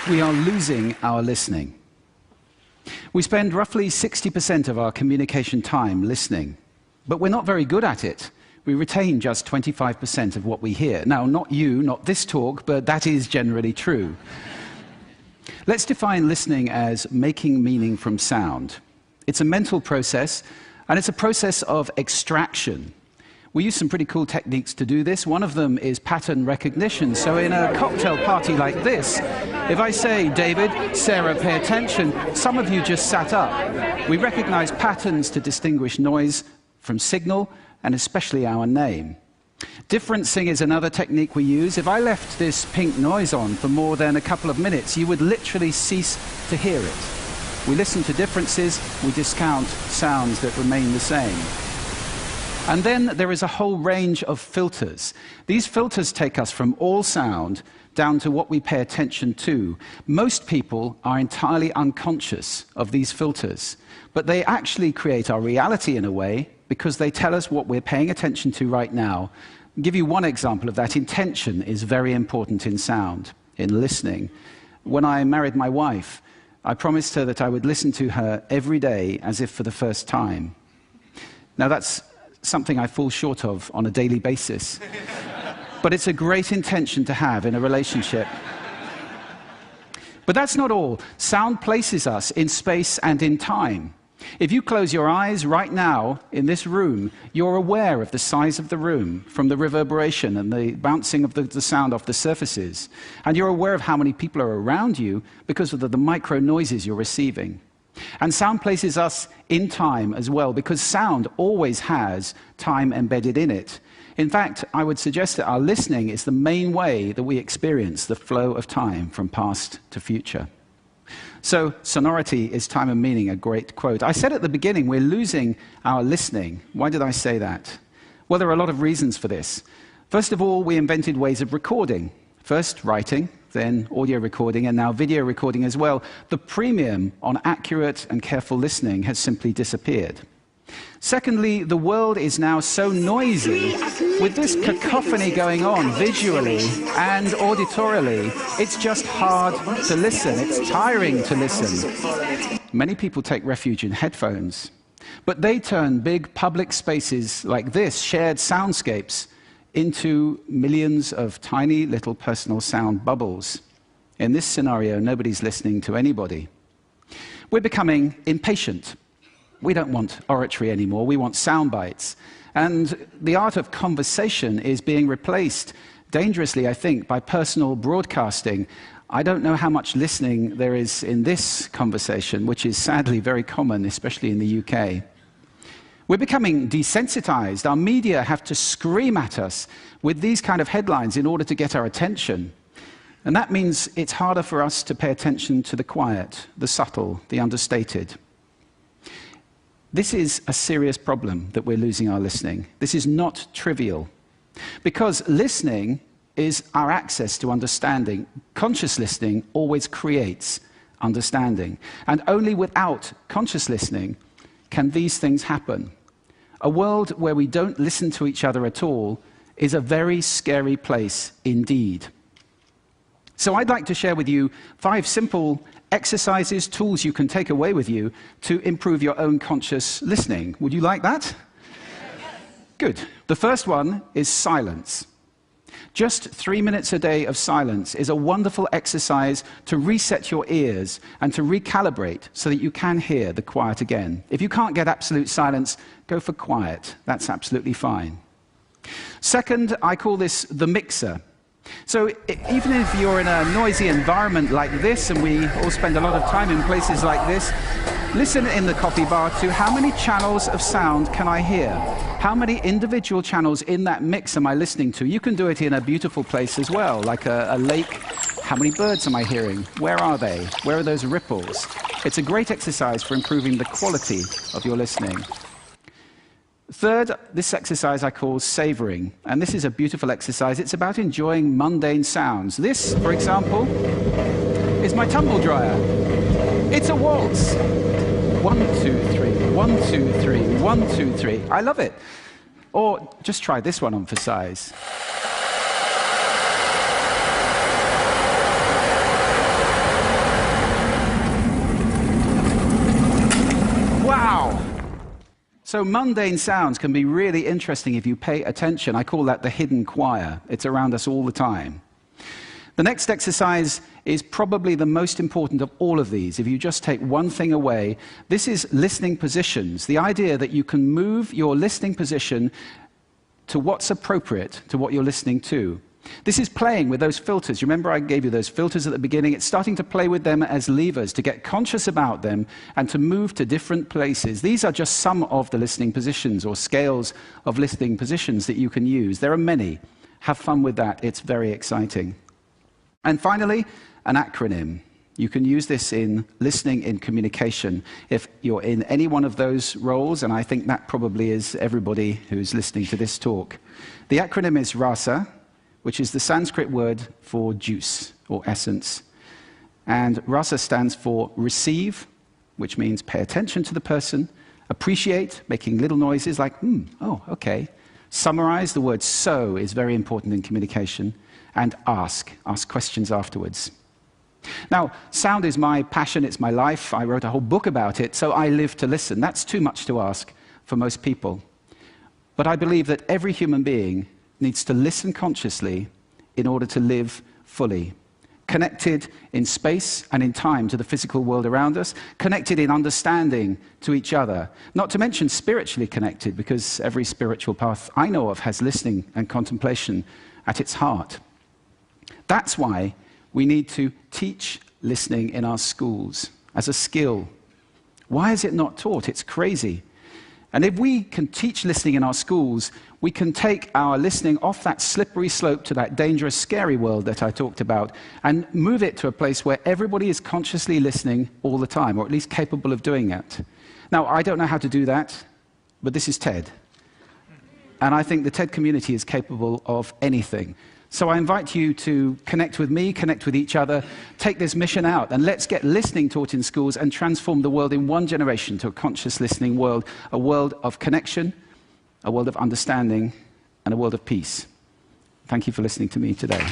we are losing our listening. We spend roughly 60% of our communication time listening, but we're not very good at it. We retain just 25% of what we hear. Now, not you, not this talk, but that is generally true. Let's define listening as making meaning from sound. It's a mental process, and it's a process of extraction. We use some pretty cool techniques to do this. One of them is pattern recognition. So in a cocktail party like this, if I say, David, Sarah, pay attention, some of you just sat up. We recognize patterns to distinguish noise from signal, and especially our name. Differencing is another technique we use. If I left this pink noise on for more than a couple of minutes, you would literally cease to hear it. We listen to differences, we discount sounds that remain the same. And then there is a whole range of filters. These filters take us from all sound down to what we pay attention to. Most people are entirely unconscious of these filters, but they actually create our reality in a way because they tell us what we're paying attention to right now. I'll give you one example of that. Intention is very important in sound, in listening. When I married my wife, I promised her that I would listen to her every day as if for the first time. Now that's something I fall short of on a daily basis. But it's a great intention to have in a relationship. But that's not all. Sound places us in space and in time. If you close your eyes right now in this room, you're aware of the size of the room from the reverberation and the bouncing of the sound off the surfaces. And you're aware of how many people are around you because of the micro noises you're receiving. And sound places us in time as well, because sound always has time embedded in it. In fact, I would suggest that our listening is the main way that we experience the flow of time from past to future. So, sonority is time and meaning, a great quote. I said at the beginning, we're losing our listening. Why did I say that? Well, there are a lot of reasons for this. First of all, we invented ways of recording. First, writing, then audio recording, and now video recording as well. The premium on accurate and careful listening has simply disappeared. Secondly, the world is now so noisy, with this cacophony going on visually and auditorily, it's just hard to listen. It's tiring to listen. Many people take refuge in headphones, but they turn big public spaces like this, shared soundscapes, into millions of tiny little personal sound bubbles. In this scenario, nobody's listening to anybody. We're becoming impatient. We don't want oratory anymore, we want sound bites. And the art of conversation is being replaced, dangerously, I think, by personal broadcasting. I don't know how much listening there is in this conversation, which is sadly very common, especially in the UK. We're becoming desensitized. Our media have to scream at us with these kind of headlines in order to get our attention. And that means it's harder for us to pay attention to the quiet, the subtle, the understated. This is a serious problem that we're losing our listening. This is not trivial, because listening is our access to understanding. Conscious listening always creates understanding, and only without conscious listening can these things happen. A world where we don't listen to each other at all is a very scary place indeed. So I'd like to share with you 5 simple exercises, tools you can take away with you to improve your own conscious listening. Would you like that? Yes. Good. The first one is silence. Just 3 minutes a day of silence is a wonderful exercise to reset your ears and to recalibrate so that you can hear the quiet again. If you can't get absolute silence, go for quiet. That's absolutely fine. Second, I call this the mixer. So even if you're in a noisy environment like this, and we all spend a lot of time in places like this, listen in the coffee bar to how many channels of sound can I hear? How many individual channels in that mix am I listening to? You can do it in a beautiful place as well, like a lake. How many birds am I hearing? Where are they? Where are those ripples? It's a great exercise for improving the quality of your listening. Third, this exercise I call savoring, and this is a beautiful exercise. It's about enjoying mundane sounds. This, for example, is my tumble dryer. It's a waltz. 1, 2, 3, 1, 2, 3, 1, 2, 3. I love it. Or just try this one on for size. So mundane sounds can be really interesting if you pay attention. I call that the hidden choir. It's around us all the time. The next exercise is probably the most important of all of these. If you just take one thing away, this is listening positions. The idea that you can move your listening position to what's appropriate to what you're listening to. This is playing with those filters. You remember I gave you those filters at the beginning? It's starting to play with them as levers, to get conscious about them and to move to different places. These are just some of the listening positions or scales of listening positions that you can use. There are many. Have fun with that. It's very exciting. And finally, an acronym. You can use this in listening, in communication. If you're in any one of those roles, and I think that probably is everybody who's listening to this talk. The acronym is RASA, which is the Sanskrit word for juice or essence. And rasa stands for receive, which means pay attention to the person, appreciate, making little noises like, oh, okay. Summarize, the word so is very important in communication, and ask questions afterwards. Now, sound is my passion, it's my life. I wrote a whole book about it, so I live to listen. That's too much to ask for most people. But I believe that every human being needs to listen consciously in order to live fully. Connected in space and in time to the physical world around us, connected in understanding to each other, not to mention spiritually connected, because every spiritual path I know of has listening and contemplation at its heart. That's why we need to teach listening in our schools as a skill. Why is it not taught? It's crazy. And if we can teach listening in our schools, we can take our listening off that slippery slope to that dangerous, scary world that I talked about and move it to a place where everybody is consciously listening all the time, or at least capable of doing it. Now, I don't know how to do that, but this is TED. And I think the TED community is capable of anything. So I invite you to connect with me, connect with each other, take this mission out, and let's get listening taught in schools and transform the world in one generation to a conscious listening world, a world of connection, a world of understanding, and a world of peace. Thank you for listening to me today.